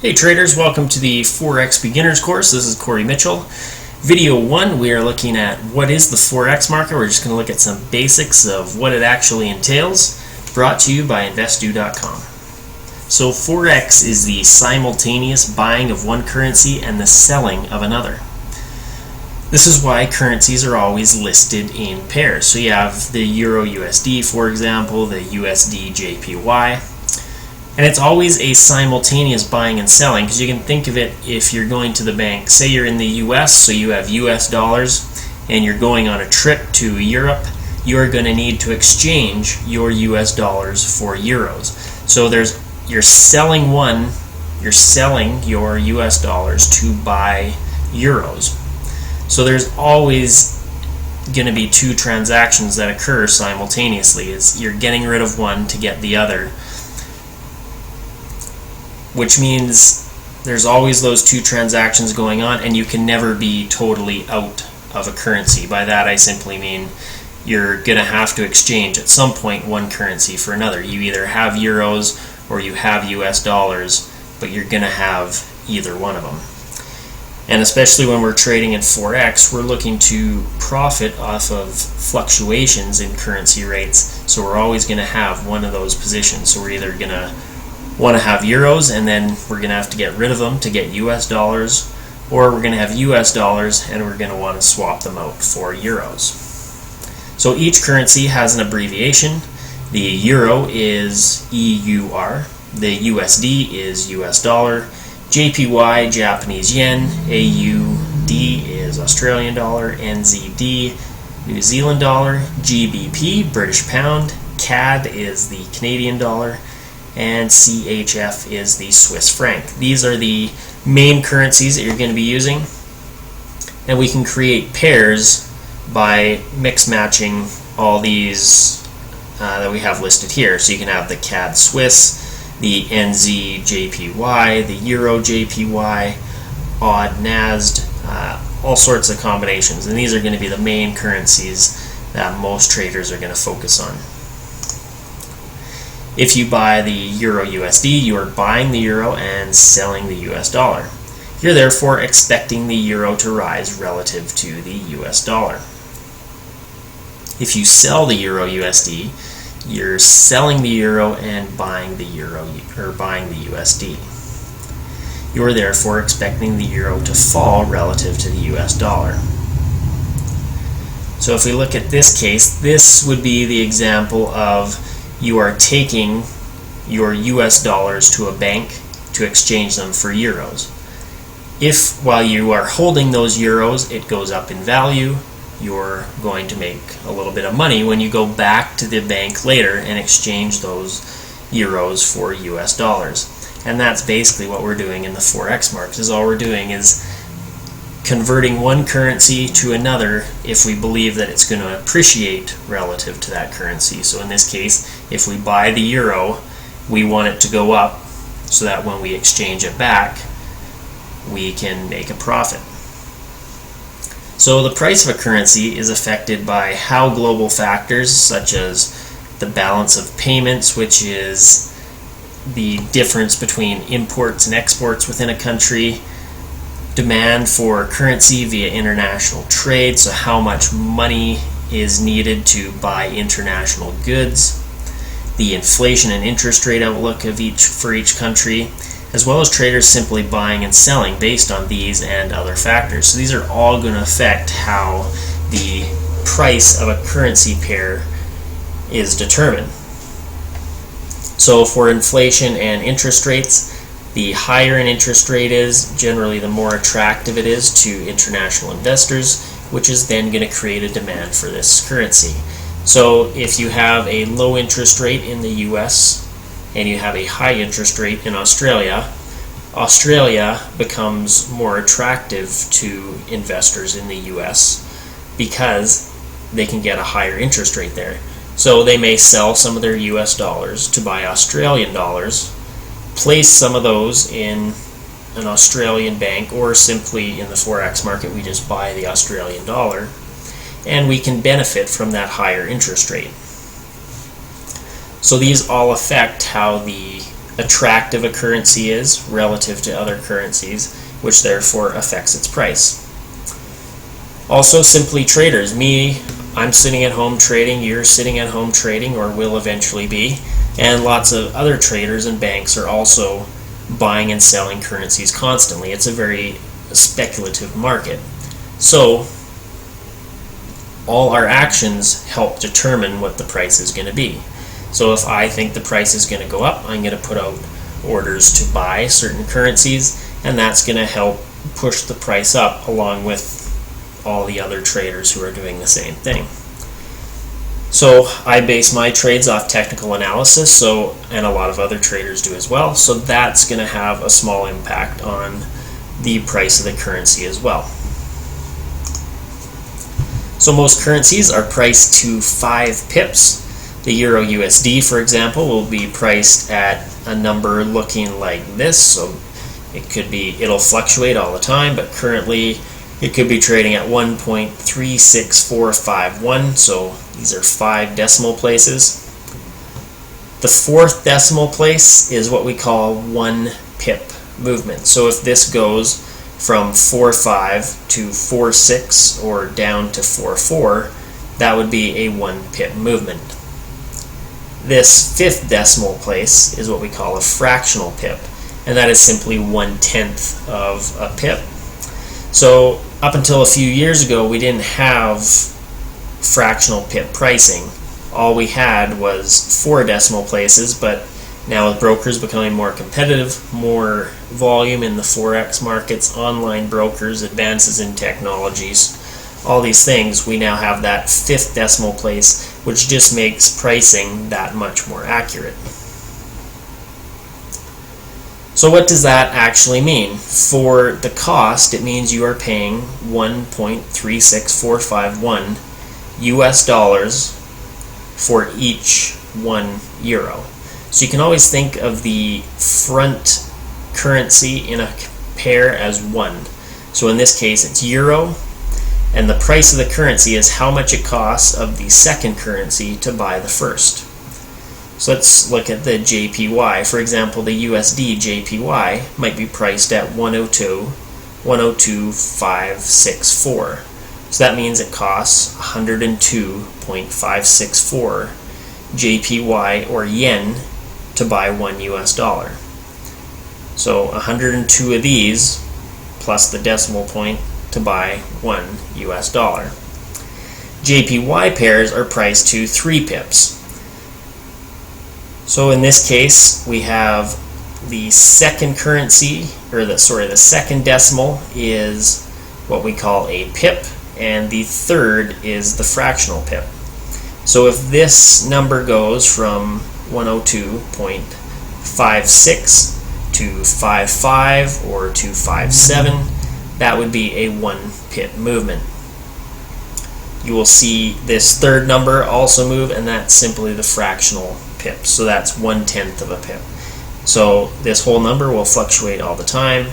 Hey traders, welcome to the Forex Beginners course. This is Corey Mitchell. Video 1, we are looking at what is the Forex market. We're just going to look at some basics of what it actually entails, brought to you by investu.com. So Forex is the simultaneous buying of one currency and the selling of another. This is why currencies are always listed in pairs. So you have the Euro USD, for example, the USD JPY. And it's always a simultaneous buying and selling, because you can think of it if you're going to the bank. Say you're in the US, so you have US dollars, and you're going on a trip to Europe, you're going to need to exchange your US dollars for euros. So you're selling your US dollars to buy euros. So there's always going to be two transactions that occur simultaneously. You're getting rid of one to get the other, which means there's always those two transactions going on, and you can never be totally out of a currency. By that I simply mean you're going to have to exchange at some point one currency for another. You either have euros or you have US dollars, but you're going to have either one of them. And especially when we're trading in Forex, we're looking to profit off of fluctuations in currency rates, so we're always going to have one of those positions. So we're either going to want to have euros, and then we're going to have to get rid of them to get US dollars, or we're going to have US dollars and we're going to want to swap them out for euros. So each currency has an abbreviation. The euro is EUR, the USD is US dollar, JPY Japanese yen, AUD is Australian dollar, NZD New Zealand dollar, GBP British pound, CAD is the Canadian dollar, and CHF is the Swiss franc. These are the main currencies that you're going to be using, and we can create pairs by mix matching all these that we have listed here. So you can have the CAD Swiss, the NZ JPY, the Euro JPY, AUD NASD, all sorts of combinations, and these are going to be the main currencies that most traders are going to focus on. If you buy the Euro USD, you are buying the euro and selling the US dollar. You're therefore expecting the euro to rise relative to the US dollar. If you sell the Euro USD, you're selling the euro and buying the USD. You're therefore expecting the euro to fall relative to the US dollar. So if we look at this case, this would be the example of you are taking your US dollars to a bank to exchange them for euros. If while you are holding those euros it goes up in value, you're going to make a little bit of money when you go back to the bank later and exchange those euros for US dollars. And that's basically what we're doing in the Forex market. All we're doing is converting one currency to another if we believe that it's going to appreciate relative to that currency. So in this case, if we buy the euro, we want it to go up so that when we exchange it back, we can make a profit. So the price of a currency is affected by how global factors such as the balance of payments, which is the difference between imports and exports within a country, demand for currency via international trade, so how much money is needed to buy international goods, the inflation and interest rate outlook of for each country, as well as traders simply buying and selling based on these and other factors. So these are all going to affect how the price of a currency pair is determined. So for inflation and interest rates, the higher an interest rate is, generally the more attractive it is to international investors, which is then going to create a demand for this currency. So if you have a low interest rate in the US and you have a high interest rate in Australia, Australia becomes more attractive to investors in the US because they can get a higher interest rate there. So they may sell some of their US dollars to buy Australian dollars, place some of those in an Australian bank, or simply in the Forex market we just buy the Australian dollar, and we can benefit from that higher interest rate. So these all affect how the attractive a currency is relative to other currencies, which therefore affects its price. Also, simply traders. I'm sitting at home trading, you're sitting at home trading, or will eventually be, and lots of other traders and banks are also buying and selling currencies constantly. It's a very speculative market. So all our actions help determine what the price is going to be. So if I think the price is going to go up, I'm going to put out orders to buy certain currencies, and that's going to help push the price up along with all the other traders who are doing the same thing. So I base my trades off technical analysis, and a lot of other traders do as well, so that's going to have a small impact on the price of the currency as well. So most currencies are priced to 5 pips. The Euro USD, for example, will be priced at a number looking like this. So it'll fluctuate all the time, but currently it could be trading at 1.36451. So these are 5 decimal places. The 4th decimal place is what we call 1 pip movement. So if this goes from 4.5 to 4.6 or down to 4.4, that would be a 1 pip movement. This 5th decimal place is what we call a fractional pip, and that is simply 1/10 of a pip. So up until a few years ago, we didn't have fractional pip pricing. All we had was 4 decimal places, but now with brokers becoming more competitive, more volume in the Forex markets, online brokers, advances in technologies, all these things, we now have that 5th decimal place, which just makes pricing that much more accurate. So what does that actually mean? For the cost, it means you are paying 1.36451 US dollars for each 1 euro. So you can always think of the front currency in a pair as 1. So in this case it's euro, and the price of the currency is how much it costs of the second currency to buy the first. So let's look at the JPY. For example, the USD JPY might be priced at 102.564. So that means it costs 102.564 JPY or yen to buy 1 US dollar. So 102 of these plus the decimal point to buy 1 US dollar. JPY pairs are priced to 3 pips. So in this case, we have the second currency, or the second decimal is what we call a pip, and the third is the fractional pip. So if this number goes from 102.56 to 55 or to 57, that would be a 1 pip movement. You will see this third number also move, and that's simply the fractional pip. So that's 1/10 of a pip. So this whole number will fluctuate all the time,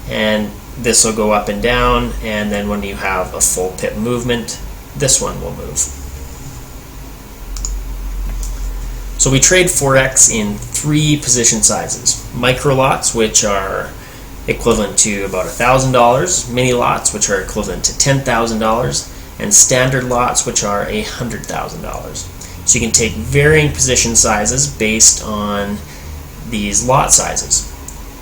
and this will go up and down, and then when you have a full pip movement, this one will move. So we trade Forex in 3 position sizes. Micro lots, which are equivalent to about $1,000, mini lots, which are equivalent to $10,000, and standard lots, which are $100,000. So you can take varying position sizes based on these lot sizes.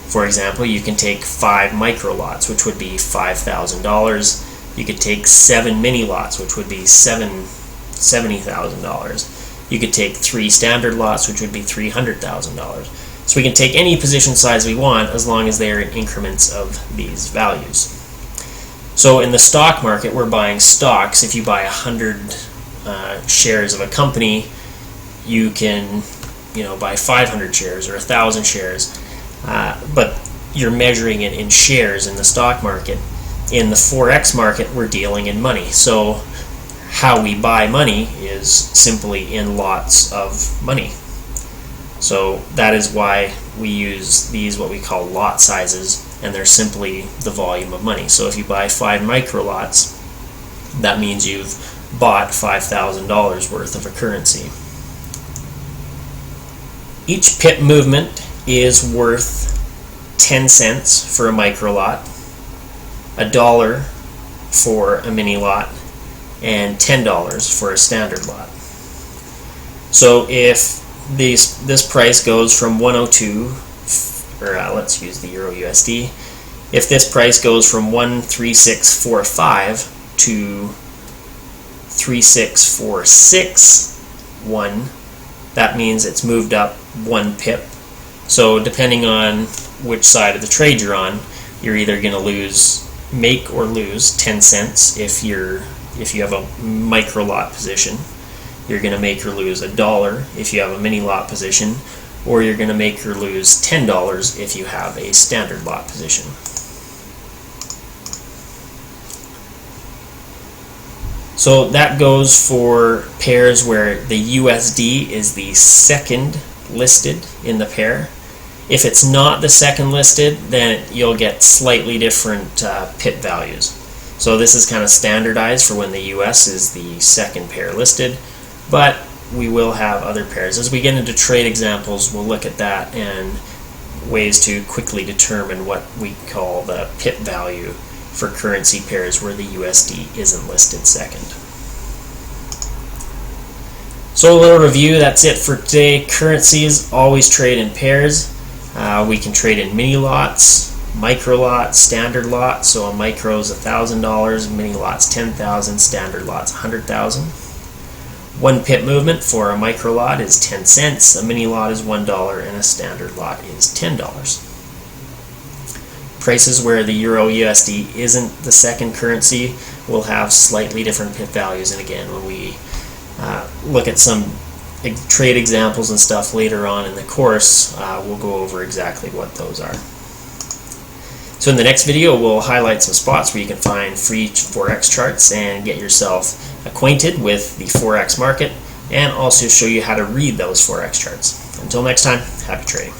For example, you can take 5 micro lots, which would be $5,000. You could take 7 mini lots, which would be $70,000. You could take 3 standard lots, which would be $300,000. So we can take any position size we want as long as they are in increments of these values. So in the stock market, we're buying stocks. If you buy 100 shares of a company, you can buy 500 shares or 1,000 shares, but you're measuring it in shares in the stock market. In the Forex market, we're dealing in money. So how we buy money is simply in lots of money. So that is why we use these what we call lot sizes, and they're simply the volume of money. So if you buy 5 micro lots, that means you've bought $5,000 worth of a currency. Each pip movement is worth 10 cents for a micro lot, $1 for a mini lot, and $10 for a standard lot. So if this price goes from 102, or let's use the Euro USD, if this price goes from 13645 to 36461, that means it's moved up 1 pip. So depending on which side of the trade you're on, you're either going to make or lose 10 cents if you have a micro lot position. You're going to make or lose $1 if you have a mini lot position, or you're going to make or lose $10 if you have a standard lot position. So that goes for pairs where the USD is the second listed in the pair. If it's not the second listed, then you'll get slightly different pip values. So this is kind of standardized for when the US is the second pair listed, but we will have other pairs. As we get into trade examples, we'll look at that and ways to quickly determine what we call the pip value for currency pairs where the USD isn't listed second. So a little review, that's it for today. Currencies always trade in pairs. We can trade in mini lots, micro lots, standard lots. So a micro is $1,000, mini lots $10,000, standard lots $100,000. 1 pip movement for a micro lot is 10 cents, a mini lot is $1, and a standard lot is $10. Prices where the Euro USD isn't the second currency will have slightly different pip values, and again, when we look at some trade examples and stuff later on in the course, we'll go over exactly what those are. So in the next video, we'll highlight some spots where you can find free Forex charts and get yourself acquainted with the Forex market, and also show you how to read those Forex charts. Until next time, happy trading.